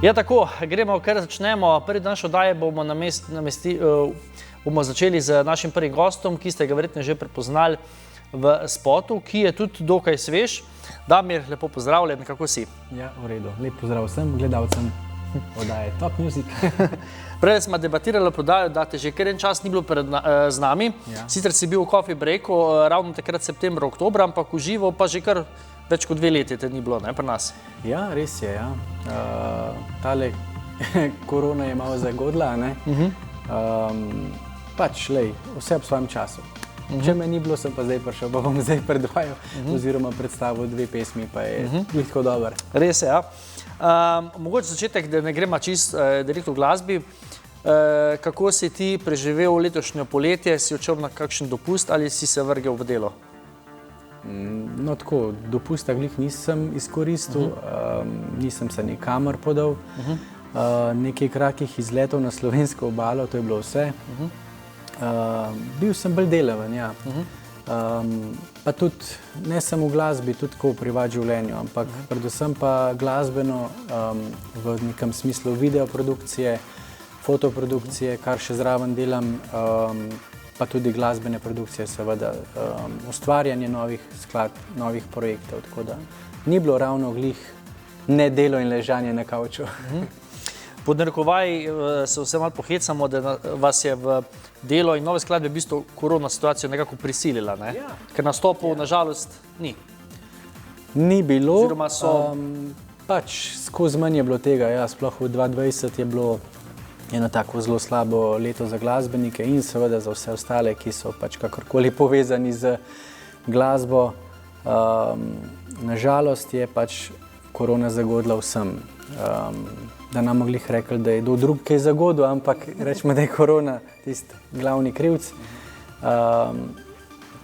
Ja, tako, gremo, kar začnemo. Prvi dan oddaje bomo začeli z našim prvim gostom, ki ste ga verjetno že prepoznali v spotu, ki je tudi dokaj svež. Damir, lepo pozdravljen, kako si? Ja, v redu. Lep pozdrav vsem gledalcem oddaje Top Music. Prej smo debatirali prodajo, da te že kar en čas ni bilo z nami. Ja. Sicer si bil v coffee breaku, ravno takrat septembra, oktobra, ampak v živo pa že kar več kot 2 leti te ni bilo, ne, pri nas. Ja, res je, ja. Tale korona je malo zagodla, ne. Pač, lej, vse ob svojem času. Če me ni bilo, sem pa zdaj prišel, pa bom zdaj predvajal, oziroma predstavil 2 pesmi, pa je tako dober. Res je, ja. Mogoče začetek, da ne gremo čisto direkt v glasbi. Kako si ti preživel letošnjo poletje? Si odšel na kakšen dopust ali si se vrgel v delo? No tako, dopusta glih nisem izkoristil, nisem se nikamor podal. Nekaj kratkih izletov na slovensko obalo, to je bilo vse. Bil sem bolj delaven, ja. Pa tudi, ne samo v glasbi, tudi tako v privat življenju, ampak predvsem pa glasbeno v nekem smislu videoprodukcije, fotoprodukcije, kar še zraven delam, pa tudi glasbene produkcije, seveda, ustvarjanje novih skladb, novih projektov, tako da ni bilo ravno glih ne delo in ležanje na kavču. Pod narekovaji se vse malo pohecamo, da vas je v delo in nove skladbe v bistvu korona situacijo nekako prisilila, ne? Ja. Ker nastopov nažalost ni. Ni bilo, Oziroma so... pač skozi manj je bilo tega, ja, sploh v 2020 je bilo eno tako zelo slabo leto za glasbenike in seveda za vse ostale, ki so pač kakorkoli povezani z glasbo. Nažalost je pač korona zagodla vsem. Da nam glih rekli, da je kdo drug kaj zagodil, ampak rečemo, da je korona tisti glavni krivc.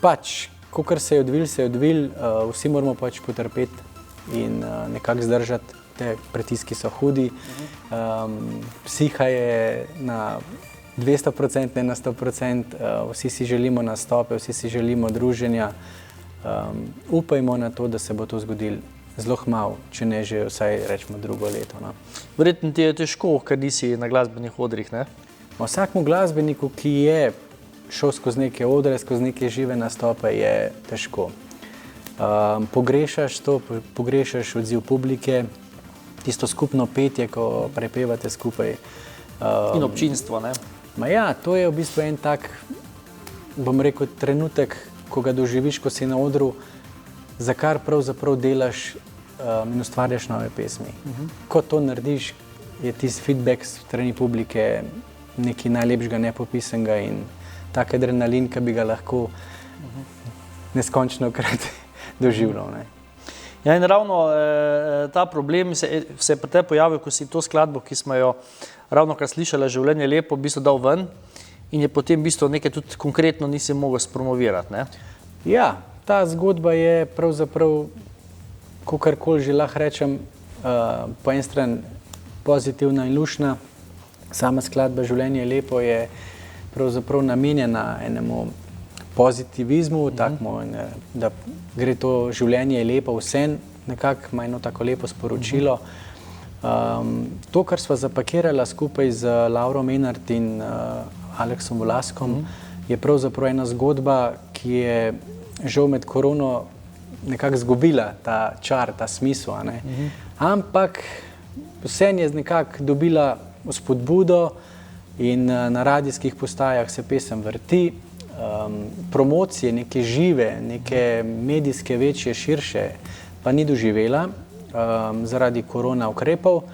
Pač, kakor se je odvil, vsi moramo pač potrpeti in nekako zdržati. Te pritiski so hudi, psiha je na 200%, ne na 100%, vsi si želimo nastope, vsi si želimo druženja. Upajmo na to, da se bo to zgodilo zelo malo, če ne že vsaj rečemo drugo leto. No. Verjetno ti je težko, ker nisi na glasbenih odrih, ne? Vsakmu glasbeniku, ki je šel skozi neke odre, skozi neke žive nastope, je težko. Pogrešaš to, pogrešaš odziv publike, tisto skupno petje, ko prepevate skupaj. In občinstvo, ne? Ja, to je v bistvu en tak, bom rekel, trenutek, ko ga doživiš, ko si na odru, za kar pravzaprav delaš in ustvarjaš nove pesmi. Ko to narediš, je tisti feedback strani publike nekaj najlepšega, nepopisanega in tak adrenalin, ki bi ga lahko neskončno krat doživljal. Ne. Ja, in ravno ta problem se je pri tebi pojavil, ko si to skladbo, ki smo jo ravno kar slišali, Življenje lepo, v bistvu dal ven in je potem v bistvu nekaj tudi konkretno nisi mogel spromovirati, ne? Ja, ta zgodba je pravzaprav, kakorkoli že lahko rečem, po eni strani pozitivna in luštna. Sama skladba Življenje lepo je pravzaprav namenjena enemu pozitivizmu, takmu, da gre to življenje lepo vsem, nekako ima eno tako lepo sporočilo. To, kar sva zapakirala skupaj z Lauro Menart in Aleksom Volaskom, je pravzaprav ena zgodba, ki je žal med korono nekako zgubila ta čar, ta smisel, ne. Ampak vseeno je nekako dobila spodbudo in na radijskih postajah se pesem vrti. Promocije, neke žive, neke medijske, večje, širše, pa ni doživela zaradi korona ukrepov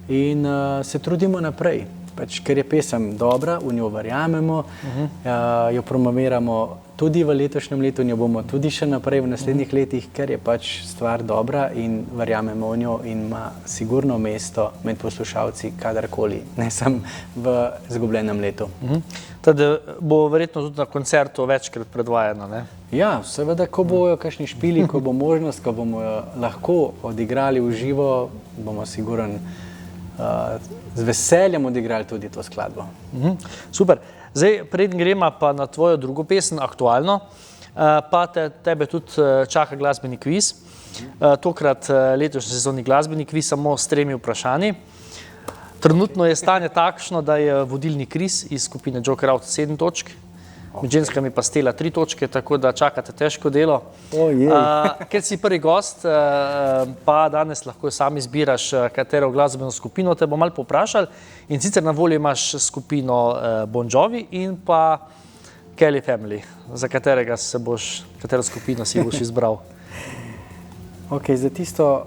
in se trudimo naprej. Pač, ker je pesem dobra, v njo verjamemo, jo promoviramo tudi v letošnjem letu, njo bomo tudi še naprej v naslednjih letih, ker je pač stvar dobra in verjamemo v njo in ima sigurno mesto med poslušalci kadarkoli, ne samo v izgubljenem letu. Teda bo verjetno tudi na koncertu večkrat predvajano, ne? Ja, seveda, ko bojo kakšni špili, ko bo možnost, ko bomo lahko odigrali v živo, bomo sigurno z veseljem odigrali tudi to skladbo. Super. Zdaj, preden gremo pa na tvojo drugo pesem, aktualno, pa tebe tudi čaka glasbeni kviz. Tokrat letošnji sezoni glasbeni kviz samo s 3 vprašanji. Trenutno je stanje takšno, da je vodilni Kris iz skupine Joker Out 7 točk, med ženskami pa Stela 3 točke, tako da čakate težko delo. Ker si prvi gost, pa danes lahko sam izbiraš, katero glasbeno skupino te bo malo poprašal. In sicer na voljo imaš skupino Bon Jovi in pa Kelly Family, za katero skupino si boš izbral. Ok, za tisto,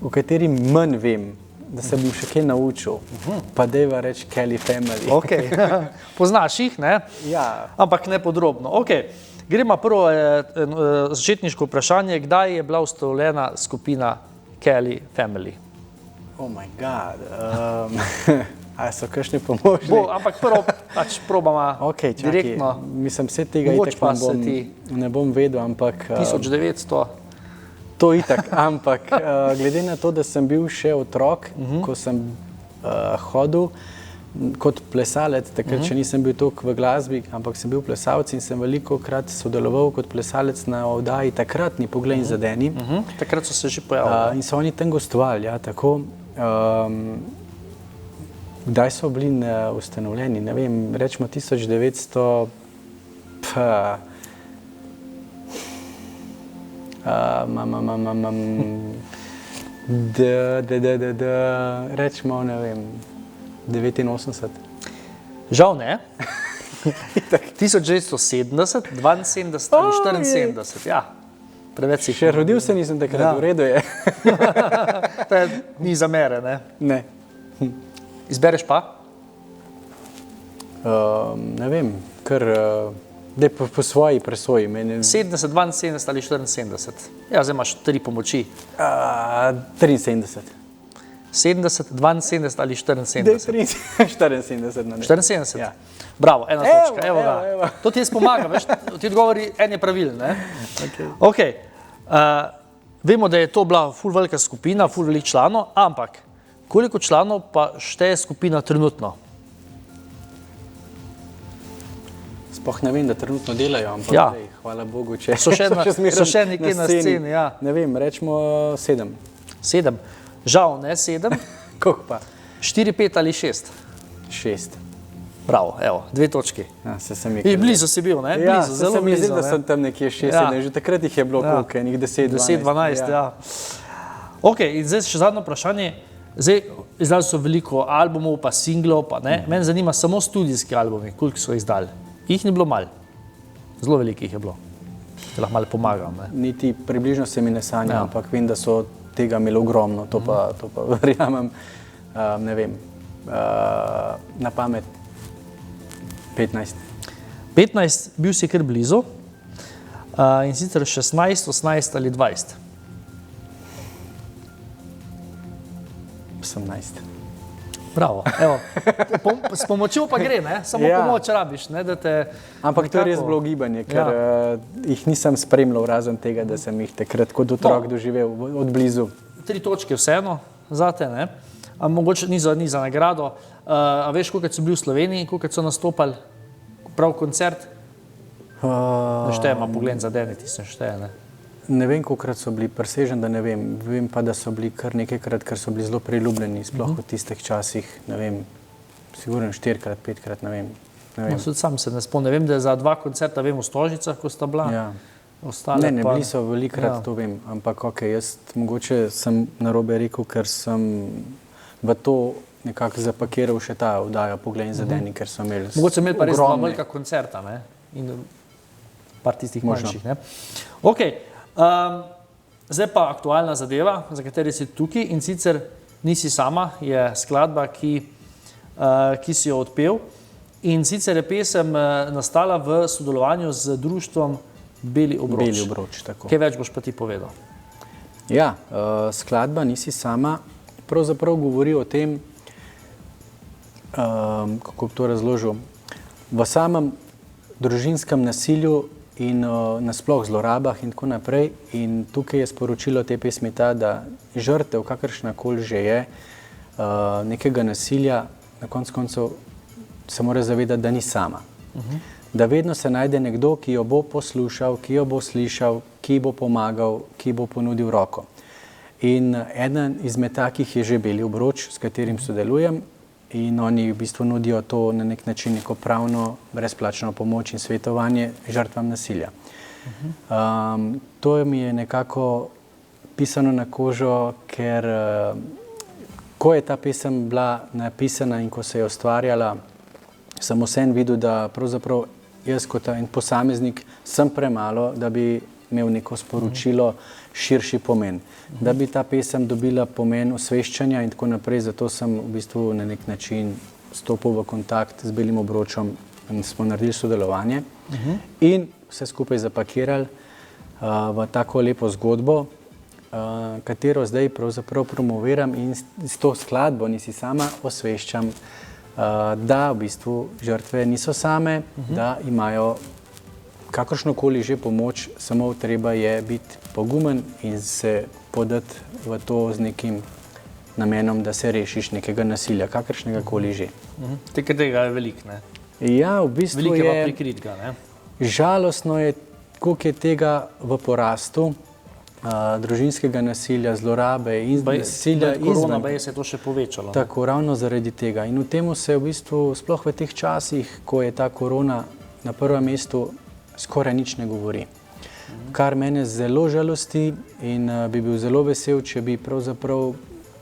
o kateri manj vem, da se bom še kaj naučil, pa dejva reči Kelly Family. Ok, poznaš jih, ne? Ja. Ampak ne podrobno. Ok, gremo prvo začetniško vprašanje, kdaj je bila ustanovljena skupina Kelly Family? Oh my god, a so kakšne pomožne? Ampak prvo pač probama direktno. Mislim, vse tega ne bom vedel, ampak... 1900... To itak, ampak glede na to, da sem bil še otrok, ko sem hodil kot plesalec, takrat še nisem bil toliko v glasbi, ampak sem bil plesalec in sem velikokrat sodeloval kot plesalec na oddaji Takratni Poglej in Zadeni. Takrat so se že pojavili. In so oni tam gostovali, ja, tako. Kdaj so bili ustanovljeni? Ne vem, rečemo 1900... rečemo, ne vem, 89. Žal ne. 1970, 72 ali 74, ja. Preveč si še rodil se nisem takrat, v redu je. Ni zamere, ne? Ne. Izbereš pa? Ne vem, kar... Po svoji presoji. 70, 72 ali 74. Ja, zdaj imaš 3 pomoči. 73. 70, 72 ali 74. 74. 74? Ja. Bravo, ena točka. Evo ga. To ti jaz pomaga, veš, ti odgovori, en je pravil, ne? Ok. Vemo, da je to bila ful velika skupina, ful velik članov, ampak koliko članov pa šteje skupina trenutno? Sploh ne vem, da trenutno delajo, ampak zdaj, hvala Bogu, če so še nekje na sceni. Ja. Ne vem, rečemo 7. 7. Žal ne 7. Koliko pa? 4, 5 ali 6. 6. Bravo, evo, 2 točki. Ja, blizu si bil, ne? Ja, blizu, zelo blizu. Mislim, da sem tam nekje 6, ja. Že takrat jih je bilo koliko, enih 10, 12. Ja. Ok, in zdaj še zadnjo vprašanje. Zdaj, izdali so veliko albumov, pa singlov, pa ne. Mene zanima samo studijski albumi, koliko so izdali. Jih ni bilo malo. Zelo veliko jih je bilo. Te lahko malo pomagam. Ne? Niti približno se mi ne sanja, ampak vem, da so tega imeli ogromno. To pa verjamem, ne vem, na pamet 15. 15, bil si kar blizu. In sicer 16, 18 ali 20. 18. Bravo, evo, s pomočjo pa gre, ne? Samo pomoč rabiš, ne, da te... Ampak to je res bilo gibanje, ker jih nisem spremljal razen tega, da sem jih takrat kot otrok doživel od blizu. 3 točke vseeno zate, ne? A mogoče ni za nagrado. A veš, koliko so bili v Sloveniji, koliko so nastopali prav koncert? Ne štejema, pogled za dene, ti se šteje, ne? Ne vem, kolikrat so bili, presežen, da ne vem. Vem pa, da so bili kar nekajkrat, ker so bili zelo priljubljeni, sploh v tistih časih, ne vem, sigurno 4-krat, 5-krat, ne vem. No, sam se ne spomnim. Vem, da je za 2 koncerta, vem, v Stožicah, ko sta bila. Ja. Ostale ne, bili so velikrat, to vem. Ampak ok, jaz mogoče sem narobe rekel, ker sem v to nekako zapakiral še ta oddaja Poglej in Zadeni, ker so imeli ogromne. Mogoče imeli pa res 2 velika koncerta, ne? In par tistih manjših, ne? Ok. Zdaj pa aktualna zadeva, za kateri si tukaj, in sicer Nisi sama je skladba, ki si jo odpel, in sicer je pesem nastala v sodelovanju z društvom Beli obroč. Beli obroč, tako. Kaj več boš pa ti povedal? Ja, skladba Nisi sama pravzaprav govori o tem, kako bi to razložil, v samem družinskem nasilju in nasploh zlorabah in tako naprej. In tukaj je sporočilo te pesmi ta, da žrtev, kakršnakoli že je, nekega nasilja, na koncu koncev se mora zavedati, da ni sama. Da vedno se najde nekdo, ki jo bo poslušal, ki jo bo slišal, ki bo pomagal, ki bo ponudil roko. In eden izmed takih je že Beli obroč, s katerim sodelujem, in oni v bistvu nudijo to na nek način neko pravno brezplačno pomoč in svetovanje žrtvam nasilja. To mi je nekako pisano na kožo, ker ko je ta pesem bila napisana in ko se je ustvarjala, sem vsem videl, da pravzaprav jaz kot en posameznik sem premalo, da bi imel neko sporočilo, širši pomen. Da bi ta pesem dobila pomen osveščanja in tako naprej, zato sem v bistvu na nek način stopil v kontakt z Belim obročom in smo naredili sodelovanje in vse skupaj zapakirali v tako lepo zgodbo, katero zdaj pravzaprav promoviram in s to skladbo Nisi sama osveščam, da v bistvu žrtve niso same, da imajo kakršnokoli že pomoč, samo treba je biti pogumen in se podati v to z nekim namenom, da se rešiš nekega nasilja, kakršnega koli že. Tega je veliko, ne? Ja, v bistvu veliko je pa je prikritega, ne? žalostno je, koliko je tega v porastu, družinskega nasilja, zlorabe in nasilja Korona izven. se je to še povečalo. Tako, ravno zaradi tega. In v temu se v bistvu, sploh v teh časih, ko je ta korona na prvem mestu, skoraj nič ne govori. Kar mene zelo žalosti in bi bil zelo vesel, če bi pravzaprav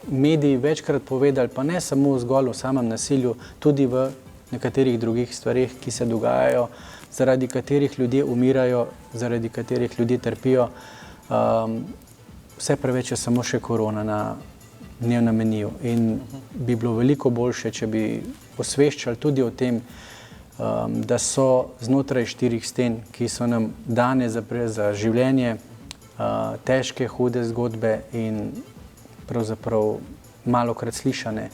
mediji večkrat povedali, pa ne samo zgolj o samem nasilju, tudi v nekaterih drugih stvarih, ki se dogajajo, zaradi katerih ljudje umirajo, zaradi katerih ljudje trpijo. Vse preveč je samo še korona na dnevnem meniju in bi bilo veliko boljše, če bi osveščali tudi o tem, da so znotraj 4 sten, ki so nam dane za življenje, težke, hude zgodbe in pravzaprav malokrat slišane.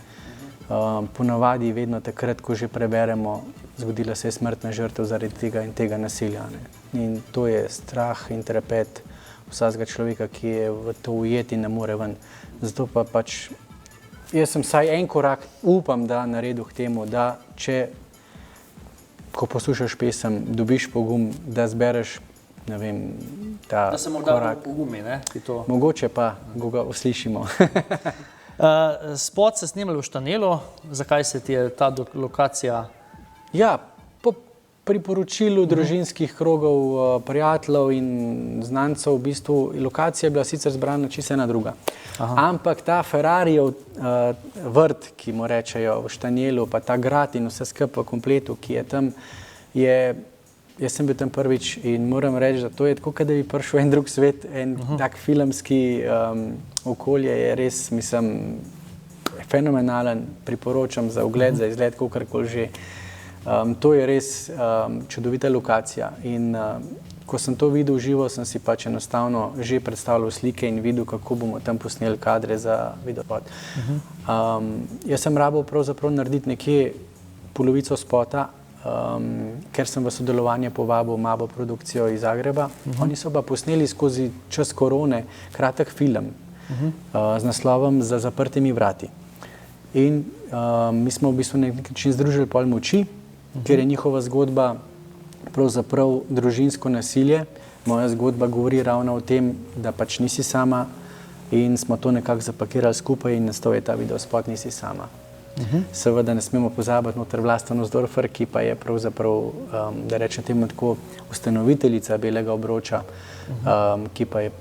Ponavadi vedno takrat, ko že preberemo, zgodila se je smrtna žrtev zaradi tega in tega nasilja. In to je strah in trepet vsakega človeka, ki je v to ujet in ne more ven. Zato pa pač, jaz sem vsaj en korak, upam, da naredil k temu, da če ko poslušaš pesem, dobiš pogum, da zbereš, ne vem, ta korak. Da se morda pogumi, ne? Mogoče pa, ko ga uslišimo. Spot se snimali v Štanjelu, zakaj se ti je ta lokacija? Ja, po priporočilu družinskih krogov, prijateljev in znancev, v bistvu lokacija je bila sicer zbrana čisto ena druga. Ampak ta Ferrarijev vrt, ki mu rečejo v Štanjelu, pa ta grad in vse skupaj v kompletu, ki je tam, jaz sem bil tam prvič in moram reči, da to je tako, da bi prišel en drug svet, en tak filmski okolje je res, mislim, fenomenalen, priporočam za ogled, za izgled, kakorkoli že. To je res čudovita lokacija in ko sem to videl živo, sem si pač enostavno že predstavljal slike in videl, kako bomo tam posneli kadre za videospot. Jaz sem rabil pravzaprav narediti nekje polovico spota, ker sem v sodelovanje povabil Mabo produkcijo iz Zagreba. Oni so pa posneli skozi čas korone kratek film z naslovom Za zaprtimi vrati. In mi smo v bistvu na nek način združili pol moči, ker je njihova zgodba pravzaprav družinsko nasilje. Moja zgodba govori ravno o tem, da pač nisi sama in smo to nekako zapakirali skupaj in nastal je ta videospot Nisi sama. Seveda ne smemo pozabiti noter Vlasto Nussdorfer, ki pa je pravzaprav, da rečem temu tako, ustanoviteljica Belega obroča, ki pa je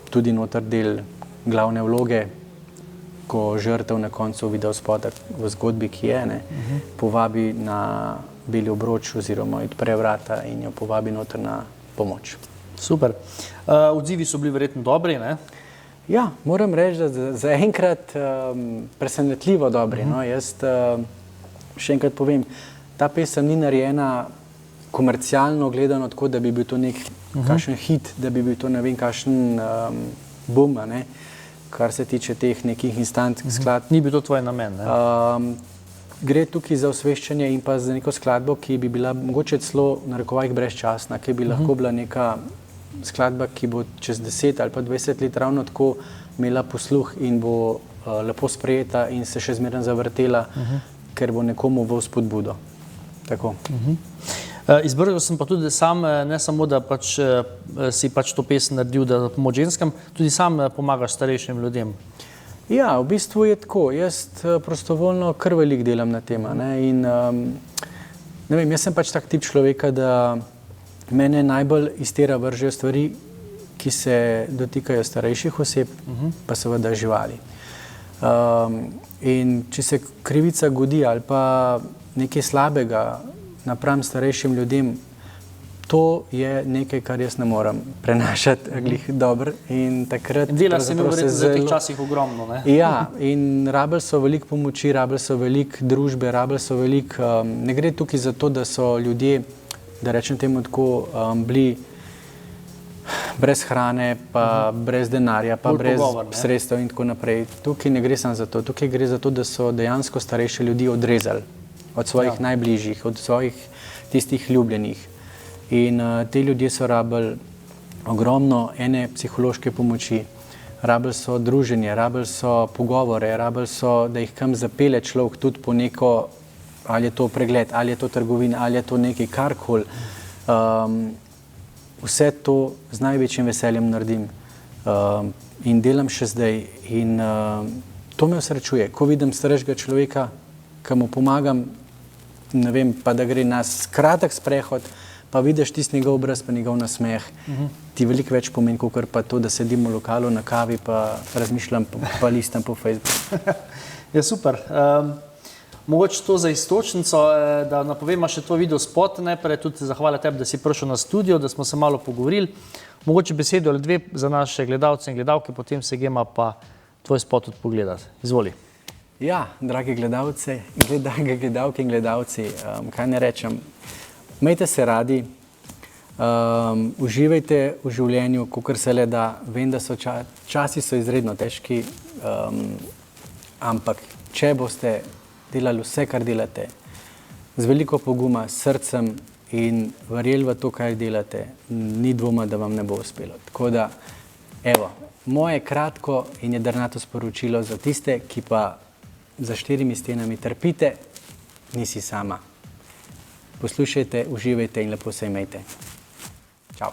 tudi noter del glavne vloge, ko žrtev na koncu videospota v zgodbi, ki je, povabi na Beli obroč oziroma odpre vrata in jo povabi noter na pomoč. Super. Odzivi so bili verjetno dobri, ne? Ja, moram reči, da zaenkrat presenetljivo dobri. Jaz še enkrat povem, ta pesem ni narejena komercialno gledano tako, da bi bil to nek kakšen hit, da bi bil to ne vem kakšen boom, kar se tiče teh nekih instant skladb. Ni bil to tvoj namen, ne? Gre tukaj za osveščanje in pa za neko skladbo, ki bi bila mogoče celo na narekovajih brezčasna, ki bi lahko bila neka skladba, ki bo čez 10 ali pa 20 let ravno tako imela posluh in bo lepo sprejeta in se še zmeraj zavrtela, ker bo nekomu v spodbudo. Tako. Izbral sem pa tudi sam, ne samo, da si to pesem naredil, da pomoč ženskam, tudi sam pomagaš starejšim ljudem. Ja, v bistvu je tako. Jaz prostovoljno kar veliko delam na tem. In ne vem, jaz sem pač tak tip človeka, da mene najbolj iz tira vržejo stvari, ki se dotikajo starejših oseb, pa seveda živali. In če se krivica godi ali pa nekaj slabega napram starejšim ljudem, to je nekaj, kar jaz ne morem prenašati glih dobro. In takrat dela se mi verjetno v teh časih ogromno, ne? Ja, in rabili so veliko pomoči, rabili so veliko družbe, rabili so veliko, ne gre tukaj za to, da so ljudje, da rečem temu tako, bili brez hrane, pa brez denarja, pa brez sredstev in tako naprej. Tukaj ne gre samo za to. Tukaj gre za to, da so dejansko starejše ljudi odrezali od svojih najbližjih, od svojih tistih ljubljenih. In te ljudje so rabili ogromno ene psihološke pomoči, rabili so druženje, rabili so pogovore, rabili so, da jih kam zapelje človek tudi po neko, ali je to pregled, ali je to trgovina, ali je to nekaj karkoli. Vse to z največjim veseljem naredim in delam še zdaj. In to me osrečuje. Ko vidim starejšega človeka, ki mu pomagam, ne vem, pa da gre na kratek sprehod, pa vidiš tisti njegov obraz, pa njegov nasmeh, ti veliko več pomeni, kot pa to, da sedim v lokalu na kavi, pa razmišljam, pa listam po Facebooku. Ja, super. Mogoče to za istočnico, da napovema še tvoj video spot, najprej tudi zahvala tebi, da si prišel na studio, da smo se malo pogovorili. Mogoče besedo ali dve za naše gledalce in gledalke, potem se gremo pa tvoj spot tudi pogledati. Izvoli. Ja, dragi gledalce, gledalke in gledalci, kaj ne rečem, imejte se radi, uživajte v življenju, kakor se le da. Vem, da so časi so izredno težki, ampak če boste delali vse, kar delate, z veliko poguma, s srcem in verjeli v to, kaj delate, ni dvoma, da vam ne bo uspelo. Tako da, evo, moje kratko in jedrnato sporočilo za tiste, ki pa za 4 stenami trpite, nisi sama. Poslušajte, uživajte in lepo se imejte. Čau.